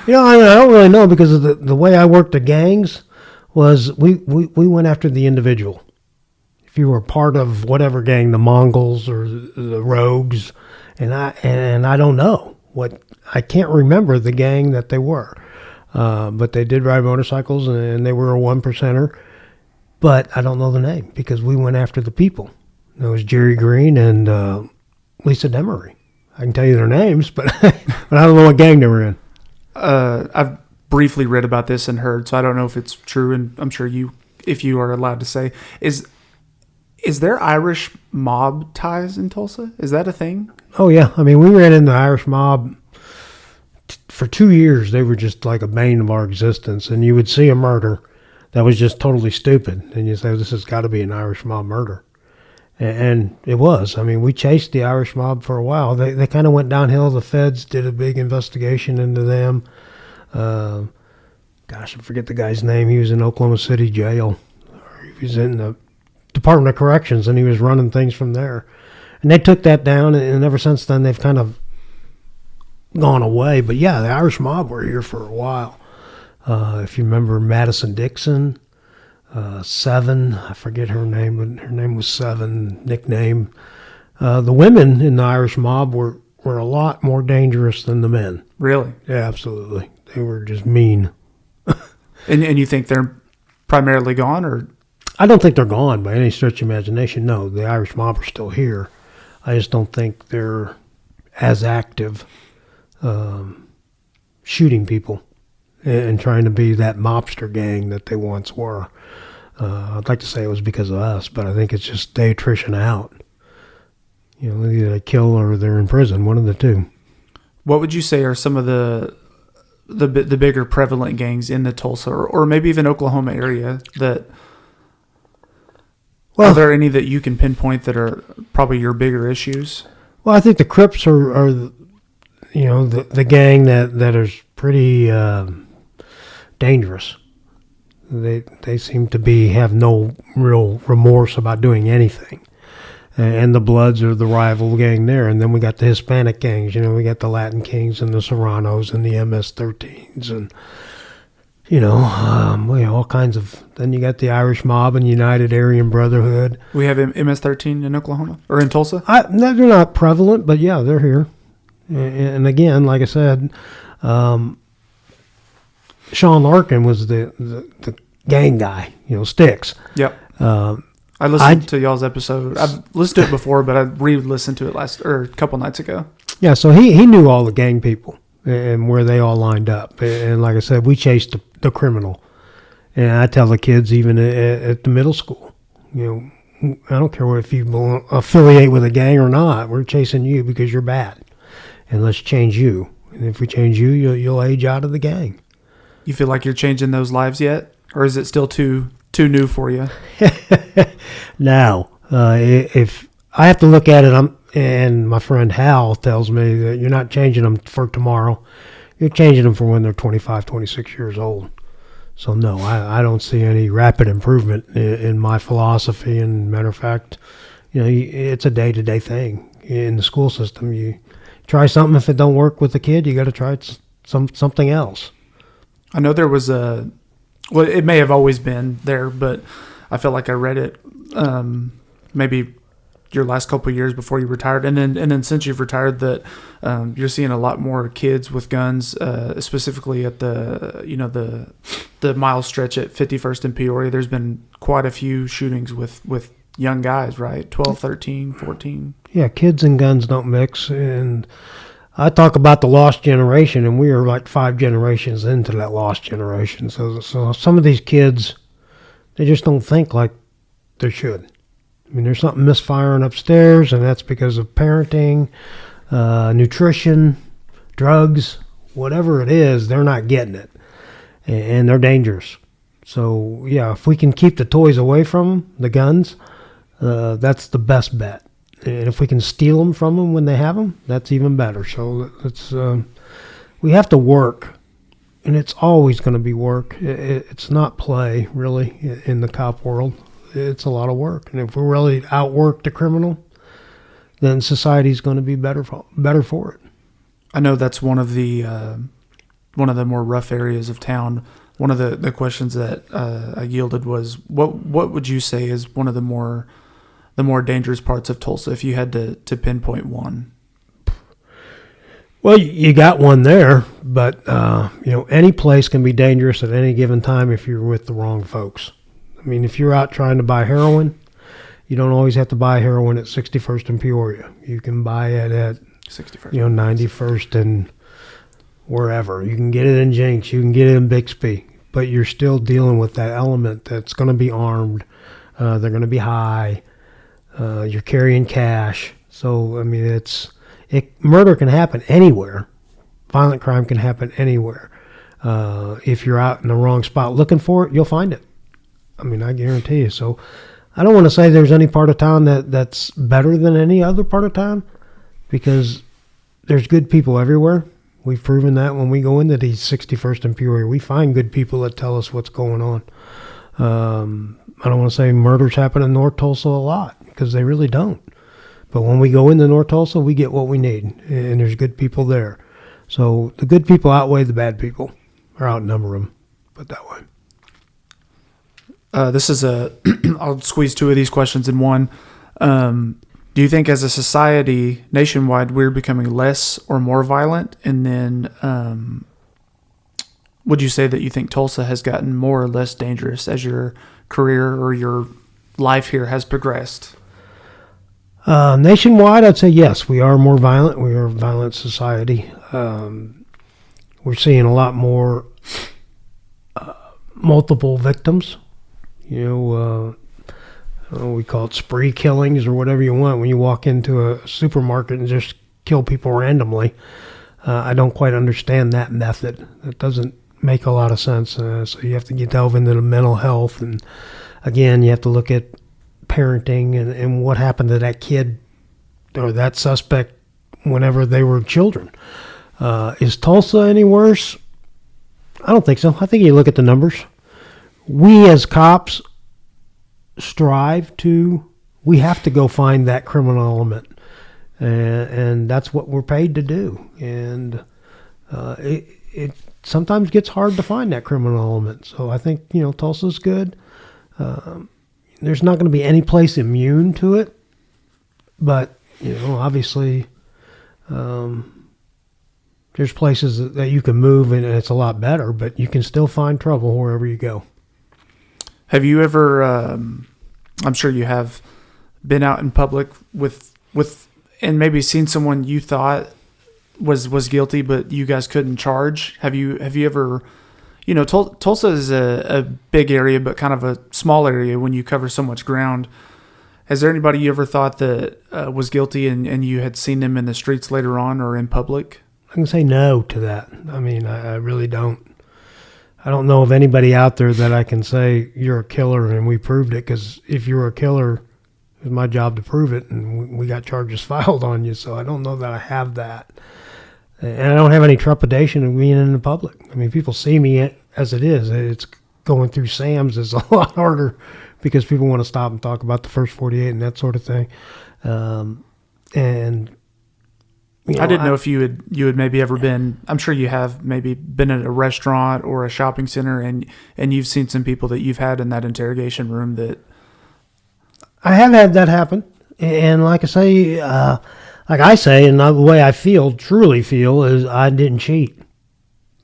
I don't really know because of the way I worked the gangs was we went after the individual. If you were part of whatever gang, the Mongols or the Rogues, and I don't know I can't remember the gang that they were, but they did ride motorcycles and they were a 1%er, but I don't know the name because we went after the people. It was Jerry Green and Lisa Demery. I can tell you their names, but I don't know what gang they were in. I've briefly read about this and heard, so I don't know if it's true, and I'm sure if you are allowed to say, is there Irish mob ties in Tulsa? Is that a thing? Oh, yeah. I mean, we ran into the Irish mob for 2 years. They were just like a bane of our existence, and you would see a murder that was just totally stupid, and you say, this has got to be an Irish mob murder. And it was. I mean, we chased the Irish mob for a while. They kind of went downhill. The feds did a big investigation into them. I forget the guy's name. He was in Oklahoma City jail. He was in the Department of Corrections, and he was running things from there. And they took that down, and ever since then, they've kind of gone away. But, yeah, the Irish mob were here for a while. If you remember Madison Dixon, Seven, I forget her name, but her name was Seven, nickname. The women in the Irish mob were a lot more dangerous than the men. Really? Yeah, absolutely. They were just mean. And you think they're primarily gone, or? I don't think they're gone by any stretch of imagination. No, the Irish mob are still here. I just don't think they're as active shooting people and trying to be that mobster gang that they once were. I'd like to say it was because of us, but I think it's just they attrition out. Either they kill or they're in prison, one of the two. What would you say are some of the bigger prevalent gangs in the Tulsa or maybe even Oklahoma area that? Well, are there any that you can pinpoint that are probably your bigger issues? Well, I think the Crips are the gang that is pretty dangerous. They seem to have no real remorse about doing anything. And the Bloods are the rival gang there. And then we got the Hispanic gangs. We got the Latin Kings and the Serranos and the MS-13s and, all kinds of. Then you got the Irish Mob and United Aryan Brotherhood. We have MS-13 in Oklahoma or in Tulsa? They're not prevalent, but yeah, they're here. And again, like I said, Sean Larkin was the gang guy, Sticks. Yep. I listened to y'all's episode. I've listened to it before, but I re-listened to it a couple nights ago. Yeah, so he knew all the gang people and where they all lined up. And like I said, we chased the criminal. And I tell the kids even at the middle school, I don't care if you affiliate with a gang or not. We're chasing you because you're bad. And let's change you. And if we change you, you'll age out of the gang. You feel like you're changing those lives yet? Or is it still too new for you? No. If I have to look at it, and my friend Hal tells me that you're not changing them for tomorrow. You're changing them for when they're 25, 26 years old. So, no, I don't see any rapid improvement in my philosophy. And matter of fact, it's a day-to-day thing in the school system. You try something. If it don't work with the kid, you got to try something else. I know there was it may have always been there, but I feel like I read it maybe your last couple of years before you retired, and then since you've retired, that you're seeing a lot more kids with guns, specifically at the mile stretch at 51st and Peoria. There's been quite a few shootings with young guys, right? 12, 13, 14. Yeah, kids and guns don't mix, and I talk about the lost generation, and we are like 5 generations into that lost generation. So some of these kids, they just don't think like they should. I mean, there's something misfiring upstairs, and that's because of parenting, nutrition, drugs, whatever it is, they're not getting it, and they're dangerous. So, yeah, if we can keep the toys away from them, the guns, that's the best bet. And if we can steal them from them when they have them, that's even better. So we have to work, and it's always going to be work. It's not play, really, in the cop world. It's a lot of work. And if we really outwork the criminal, then society's going to be better for it. I know that's one of the more rough areas of town. One of the questions that I yielded was, what would you say is one of the more dangerous parts of Tulsa, if you had to pinpoint one? Well, you got one there, but any place can be dangerous at any given time if you're with the wrong folks. I mean, if you're out trying to buy heroin, you don't always have to buy heroin at 61st and Peoria. You can buy it at 61st, 91st and wherever. You can get it in Jenks. You can get it in Bixby, but you're still dealing with that element that's going to be armed. They're going to be high. You're carrying cash. So, I mean, murder can happen anywhere. Violent crime can happen anywhere. If you're out in the wrong spot looking for it, you'll find it. I mean, I guarantee you. So I don't want to say there's any part of town that's better than any other part of town, because there's good people everywhere. We've proven that when we go into these 61st and Peoria. We find good people that tell us what's going on. I don't want to say murders happen in North Tulsa a lot, because they really don't. But when we go into North Tulsa, we get what we need, and there's good people there. So the good people outweigh the bad people, or outnumber them, put that way. This is I'll squeeze 2 of these questions in one. Do you think as a society nationwide we're becoming less or more violent? And then would you say that you think Tulsa has gotten more or less dangerous as your career or your life here has progressed? Nationwide, I'd say yes, we are more violent. We are a violent society. We're seeing a lot more multiple victims. We call it spree killings or whatever you want. When you walk into a supermarket and just kill people randomly, I don't quite understand that method. That doesn't make a lot of sense. So you have to delve into the mental health, and again, you have to look at parenting and what happened to that kid or that suspect whenever they were children. Is Tulsa any worse? I don't think so. I think you look at the numbers. we as cops we have to go find that criminal element. And that's what we're paid to do. And it sometimes gets hard to find that criminal element. So I think, Tulsa's good. There's not going to be any place immune to it. But, obviously, there's places that you can move and it's a lot better, but you can still find trouble wherever you go. Have you ever, I'm sure you have, been out in public with and maybe seen someone you thought was guilty, but you guys couldn't charge? Have you ever, Tulsa is a big area, but kind of a small area when you cover so much ground. Has there anybody you ever thought that was guilty and you had seen them in the streets later on or in public? I can say no to that. I mean, I really don't. I don't know of anybody out there that I can say you're a killer and we proved it, because if you were a killer, it was my job to prove it, and we got charges filed on you. So I don't know that I have that. And I don't have any trepidation of being in the public. I mean, people see me as it is. It's going through Sam's is a lot harder because people want to stop and talk about the first 48 and that sort of thing. And I didn't know if you had maybe ever been, I'm sure you have maybe been at a restaurant or a shopping center and you've seen some people that you've had in that interrogation room that... I have had that happen. And like I say, and the way I truly feel, is I didn't cheat.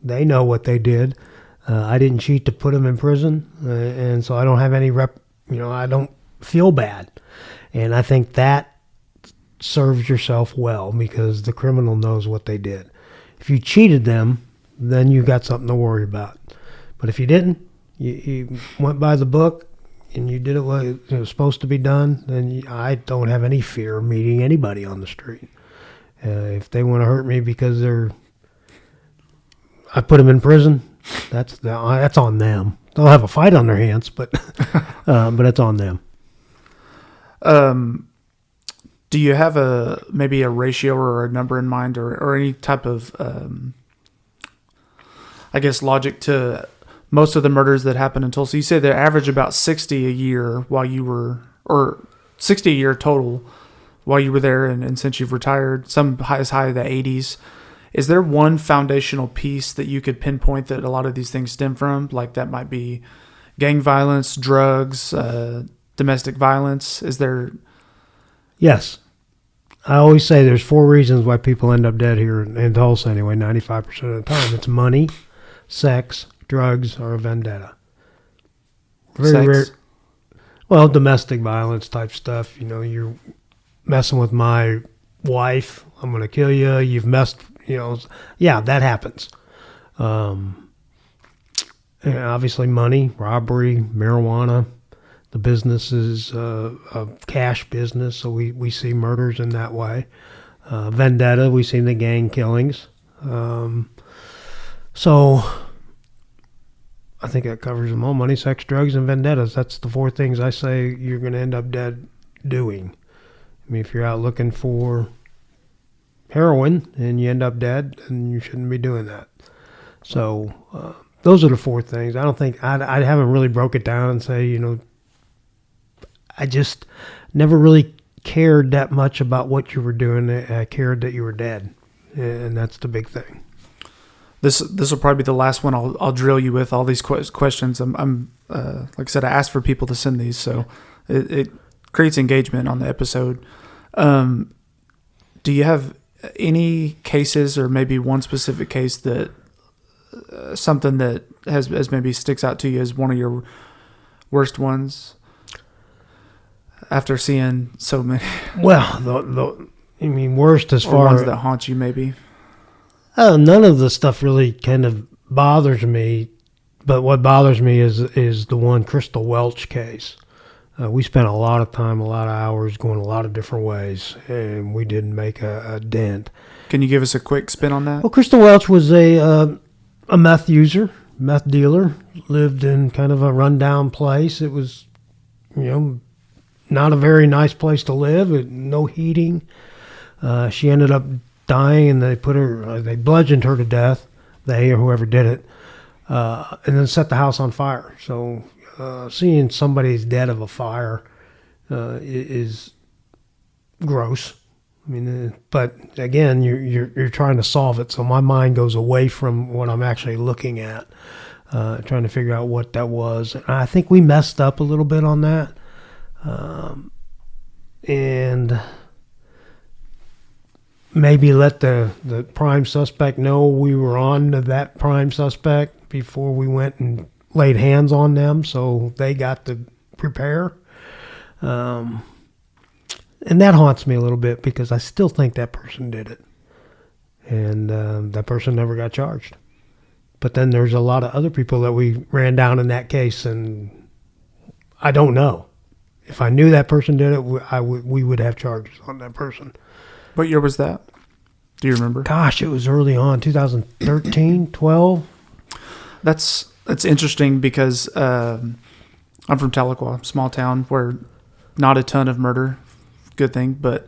They know what they did. I didn't cheat to put them in prison. And so I don't have any I don't feel bad. And I think that serves yourself well, because the criminal knows what they did. If you cheated them, then you got something to worry about. But if you didn't, you went by the book and you did it what it was supposed to be done, then I don't have any fear of meeting anybody on the street. If they want to hurt me because I put them in prison, that's on them. They'll have a fight on their hands, but it's on them. Do you have maybe a ratio or a number in mind, or any type of, logic to most of the murders that happen in Tulsa? You say they average about 60 a year or 60 a year total while you were there, and since you've retired, some as high as the 80s. Is there one foundational piece that you could pinpoint that a lot of these things stem from? Like that might be gang violence, drugs, domestic violence. Is there... Yes. I always say there's 4 reasons why people end up dead here in Tulsa anyway, 95% of the time. It's money, sex, drugs, or a vendetta. Very rare. Well, domestic violence type stuff. You're messing with my wife, I'm going to kill you. You've messed, yeah, that happens. Obviously money, robbery, marijuana. The business is a cash business, so we see murders in that way. Vendetta, we see the gang killings. So I think that covers them all. Money, sex, drugs, and vendettas. That's the 4 things I say you're going to end up dead doing. I mean, if you're out looking for heroin and you end up dead, then you shouldn't be doing that. So those are the 4 things. I don't think I haven't really broke it down and say, I just never really cared that much about what you were doing. I cared that you were dead, and that's the big thing. This will probably be the last one I'll drill you with all these questions. I'm like I said, I asked for people to send these, so it creates engagement on the episode. Do you have any cases, or maybe one specific case that something that has maybe sticks out to you as one of your worst ones? After seeing so many, well, worst as far ones that haunt you, maybe. None of the stuff really kind of bothers me, but what bothers me is the one Crystal Welch case. We spent a lot of time, a lot of hours, going a lot of different ways, and we didn't make a dent. Can you give us a quick spin on that? Well, Crystal Welch was a meth user, meth dealer, lived in kind of a rundown place. It was, not a very nice place to live. No heating. She ended up dying, and they bludgeoned her to death. They, or whoever did it, and then set the house on fire. So seeing somebody's dead of a fire is gross. I mean, but again, you're trying to solve it, so my mind goes away from what I'm actually looking at, trying to figure out what that was. And I think we messed up a little bit on that, and maybe let the prime suspect know we were on to that prime suspect before we went and laid hands on them, so they got to prepare. And that haunts me a little bit because I still think that person did it. And that person never got charged. But then there's a lot of other people that we ran down in that case, and I don't know. If I knew that person did it, we would have charges on that person. What year was that? Do you remember? Gosh, it was early on, 2013, 12. That's interesting because I'm from Tahlequah, small town where not a ton of murder. Good thing, but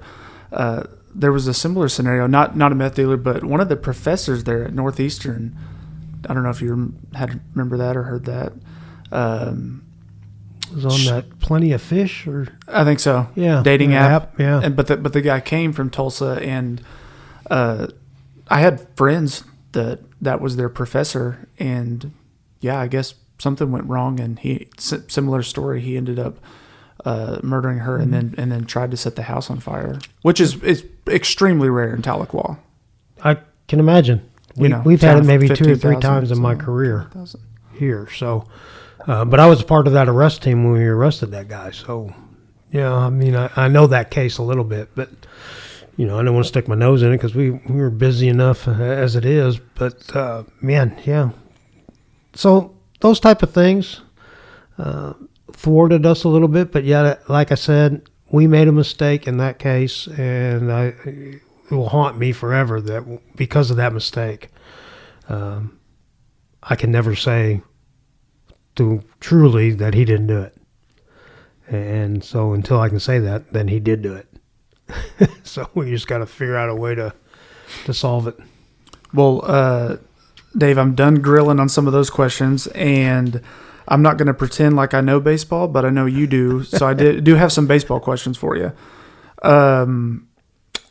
there was a similar scenario, not a meth dealer, but one of the professors there at Northeastern, I don't know if you remember that or heard that. Was on that Plenty of Fish, or I think so. Yeah, dating app. Yeah, but the guy came from Tulsa, and I had friends that was their professor, and yeah, I guess something went wrong, and similar story. He ended up murdering her, and then tried to set the house on fire, which is extremely rare in Tahlequah. I can imagine. We've had it maybe 2 or 3 times in my career here. So, but I was part of that arrest team when we arrested that guy. So, yeah, I mean, I know that case a little bit, but I don't want to stick my nose in it because we were busy enough as it is. But man, yeah. So those type of things thwarted us a little bit, but yet, like I said, we made a mistake in that case, and it will haunt me forever that because of that mistake, I can never say truly that he didn't do it. And so until I can say that, then he did do it. So we just got to figure out a way to solve it. Well, Dave, I'm done grilling on some of those questions, and I'm not going to pretend like I know baseball, but I know you do. So I do have some baseball questions for you.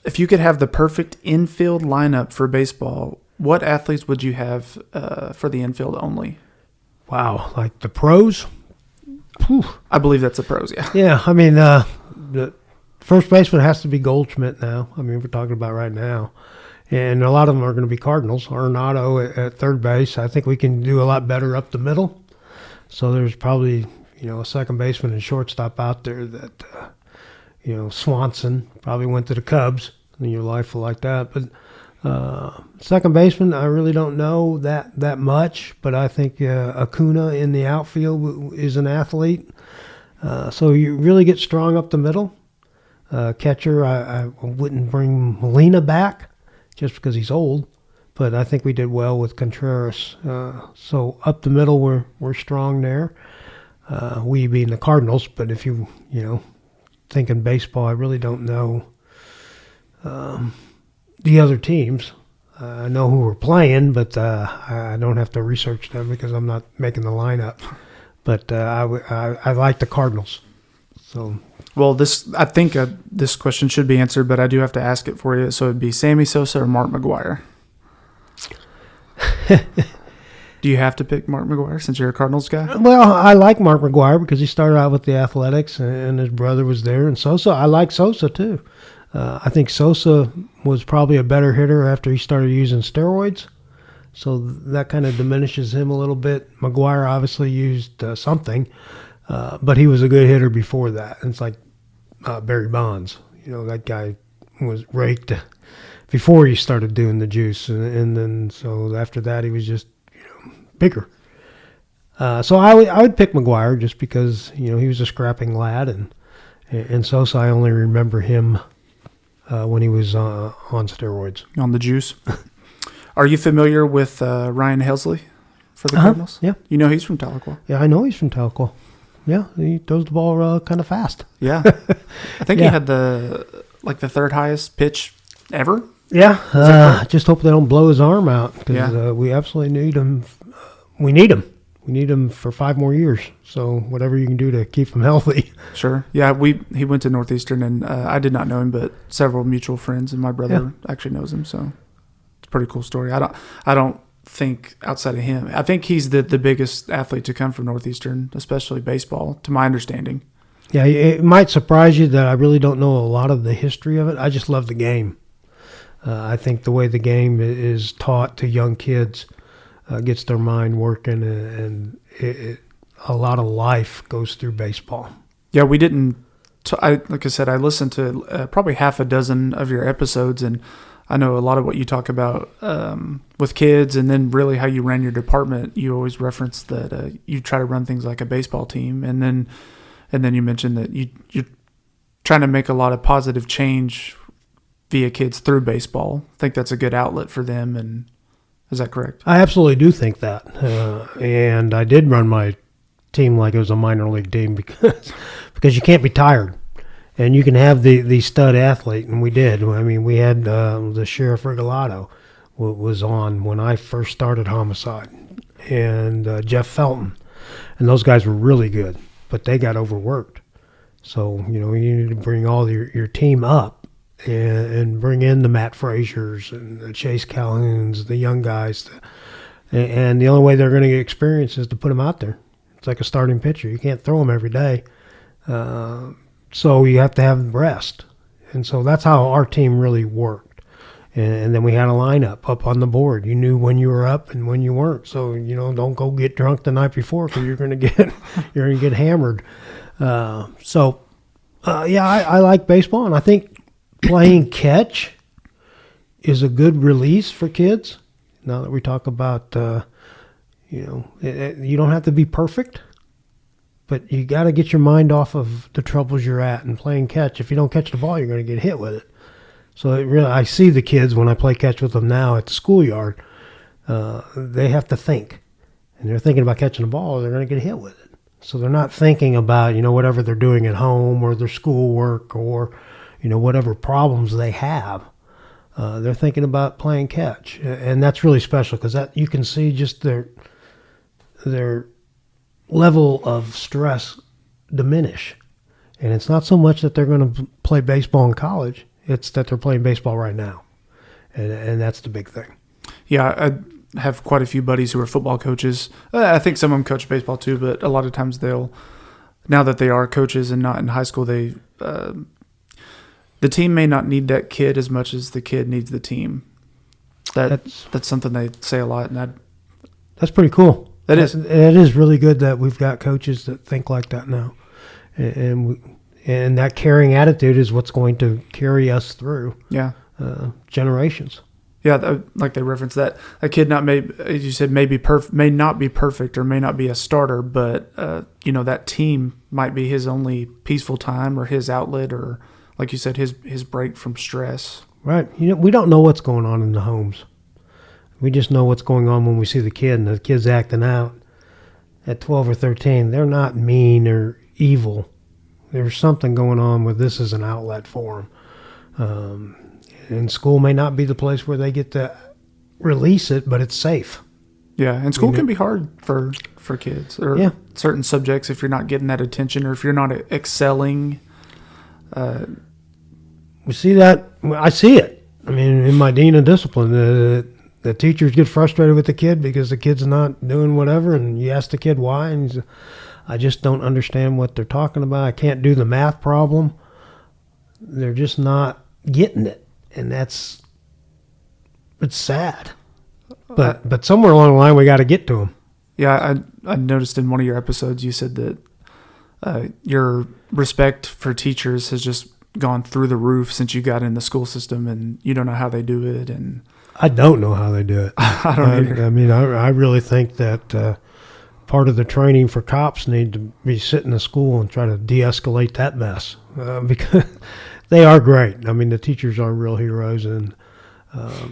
If you could have the perfect infield lineup for baseball, what athletes would you have for the infield only? Wow, like the pros? Whew. I believe that's the pros, yeah. Yeah, I mean, the first baseman has to be Goldschmidt now. I mean, we're talking about right now. And a lot of them are going to be Cardinals. Arenado at third base. I think we can do a lot better up the middle. So there's probably, a second baseman and shortstop out there that, Swanson probably went to the Cubs in your life like that. But second baseman, I really don't know that much. But I think Acuna in the outfield is an athlete. So you really get strong up the middle. Catcher, I wouldn't bring Molina back just because he's old. But I think we did well with Contreras. So up the middle, we're strong there. We being the Cardinals, but if you thinking baseball, I really don't know the other teams. I know who we're playing, but I don't have to research them because I'm not making the lineup. But I like the Cardinals. So. Well, I think this question should be answered, but I do have to ask it for you. So it'd be Sammy Sosa or Mark McGwire. Do you have to pick Mark McGwire since you're a Cardinals guy? Well, I like Mark McGwire because he started out with the Athletics and his brother was there. And Sosa, I like Sosa too. I think Sosa was probably a better hitter after he started using steroids. So that kind of diminishes him a little bit. McGwire obviously used something, but he was a good hitter before that. And it's like Barry Bonds. That guy was raked before he started doing the juice, and then so after that he was just bigger. So I would pick McGwire just because he was a scrapping lad, and Sosa I only remember him when he was on steroids. On the juice. Are you familiar with Ryan Helsley for the Cardinals? Yeah. He's from Tahlequah. Yeah, I know he's from Tahlequah. Yeah, he throws the ball kind of fast. Yeah, I think he had the third highest pitch ever. Yeah, just hope they don't blow his arm out because we absolutely need him. We need him. We need him for 5 more years. So whatever you can do to keep him healthy. Sure. Yeah, he went to Northeastern, and I did not know him, but several mutual friends, and my brother actually knows him. So it's a pretty cool story. I don't think outside of him. I think he's the biggest athlete to come from Northeastern, especially baseball, to my understanding. Yeah, it might surprise you that I really don't know a lot of the history of it. I just love the game. I think the way the game is taught to young kids gets their mind working, and a lot of life goes through baseball. Yeah, we didn't. Like I said, I listened to probably half a dozen of your episodes, and I know a lot of what you talk about with kids, and then really how you ran your department. You always reference that you try to run things like a baseball team, and then you mentioned that you're trying to make a lot of positive change via kids through baseball. I think that's a good outlet for them, and is that correct? I absolutely do think that, and I did run my team like it was a minor league team because you can't be tired. And you can have the stud athlete, and we did. I mean, we had the Sheriff Regalado was on when I first started Homicide, and Jeff Felton. And those guys were really good, but they got overworked. So, you need to bring all your team up and bring in the Matt Fraziers and the Chase Calhouns, the young guys. And the only way they're going to get experience is to put them out there. It's like a starting pitcher. You can't throw them every day. So you have to have rest. And so that's how our team really worked. And then we had a lineup up on the board. You knew when you were up and when you weren't. So, don't go get drunk the night before because you're going to get hammered. I like baseball. And I think playing catch is a good release for kids. Now that we talk about, you don't have to be perfect. But you got to get your mind off of the troubles you're at and playing catch. If you don't catch the ball, you're going to get hit with it. So I see the kids when I play catch with them now at the schoolyard. They have to think. And they're thinking about catching the ball, they're going to get hit with it. So they're not thinking about, whatever they're doing at home or their schoolwork or, whatever problems they have. They're thinking about playing catch. And that's really special because that you can see just their level of stress diminish. And it's not so much that they're going to play baseball in college, it's that they're playing baseball right now. And that's the big thing. Yeah, I have quite a few buddies who are football coaches. I think some of them coach baseball too, but a lot of times now that they are coaches and not in high school, the team may not need that kid as much as the kid needs the team. That's something they say a lot, and that's pretty cool. It is really good that we've got coaches that think like that now, and that caring attitude is what's going to carry us through. Generations. Yeah, like they referenced that a kid as you said, may not be perfect or may not be a starter, but that team might be his only peaceful time or his outlet or, like you said, his break from stress. Right. We don't know what's going on in the homes. We just know what's going on when we see the kid, and the kid's acting out at 12 or 13. They're not mean or evil. There's something going on where this is an outlet for them. And school may not be the place where they get to release it, but it's safe. Yeah, and school can be hard for kids or certain subjects if you're not getting that attention or if you're not excelling. We see that. I see it. I mean, in my dean of discipline, the teachers get frustrated with the kid because the kid's not doing whatever, and you ask the kid why, and he's, I just don't understand what they're talking about. I can't do the math problem. They're just not getting it, and it's sad. But somewhere along the line, we got to get to them. Yeah, I noticed in one of your episodes you said that your respect for teachers has just gone through the roof since you got in the school system, and you don't know how they do it. And I don't know how they do it. I don't either. I mean, I really think that part of the training for cops need to be sit in the school and try to de-escalate that mess because they are great. I mean, the teachers are real heroes, and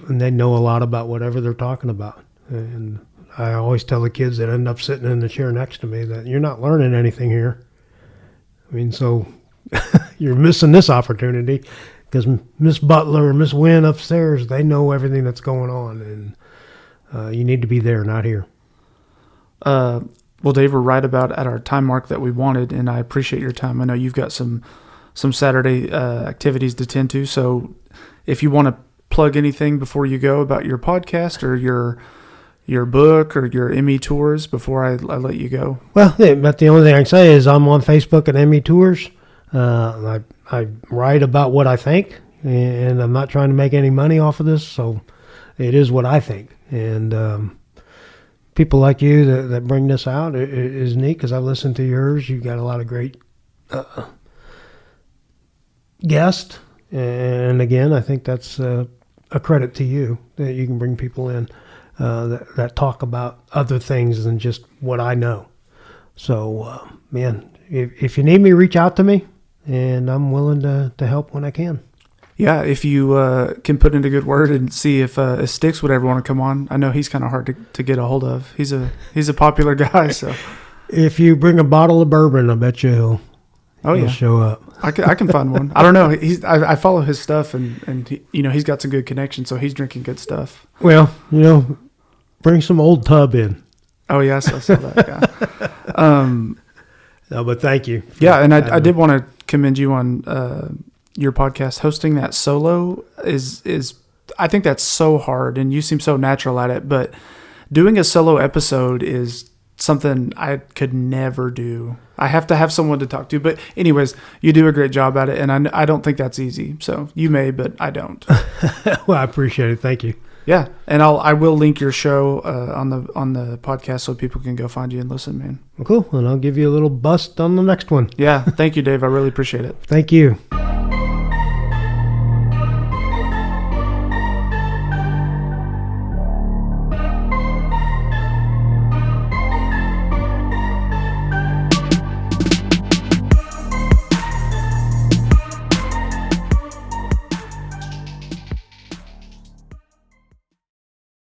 they know a lot about whatever they're talking about. And I always tell the kids that end up sitting in the chair next to me that you're not learning anything here. I mean, so you're missing this opportunity because Miss Butler or Miss Wynn upstairs, they know everything that's going on, and you need to be there, not here. Well, Dave, we're right about at our time mark that we wanted, and I appreciate your time. I know you've got some Saturday activities to tend to, so if you want to plug anything before you go about your podcast or your book or your ME tours before I let you go. Well, but the only thing I can say is I'm on Facebook at ME Tours. I write about what I think, and I'm not trying to make any money off of this, so it is what I think. And people like you that bring this out is neat because I've listened to yours. You've got a lot of great guests, and again, I think that's a credit to you that you can bring people in that talk about other things than just what I know. So, man, if you need me, reach out to me, and I'm willing to help when I can. Yeah, if you can put in a good word and see if Sticks would ever want to come on. I know he's kind of hard to get a hold of. He's a popular guy. So if you bring a bottle of bourbon, I bet you he'll show up. I can find one. I don't know. I follow his stuff, and he, he's got some good connections, so he's drinking good stuff. Well, bring some old tub in. Oh yes, I saw that. Yeah. No, but thank you. Yeah, and I did want to commend you on your podcast. Hosting that solo is I think that's so hard, and you seem so natural at it. But doing a solo episode is something I could never do. I have to have someone to talk to. But anyways, you do a great job at it, and I don't think that's easy. So you may, but I don't. Well, I appreciate it. Thank you. Yeah, and I will link your show on the podcast so people can go find you and listen, man. Well, cool. And I'll give you a little bust on the next one. Yeah, thank you, Dave. I really appreciate it. Thank you.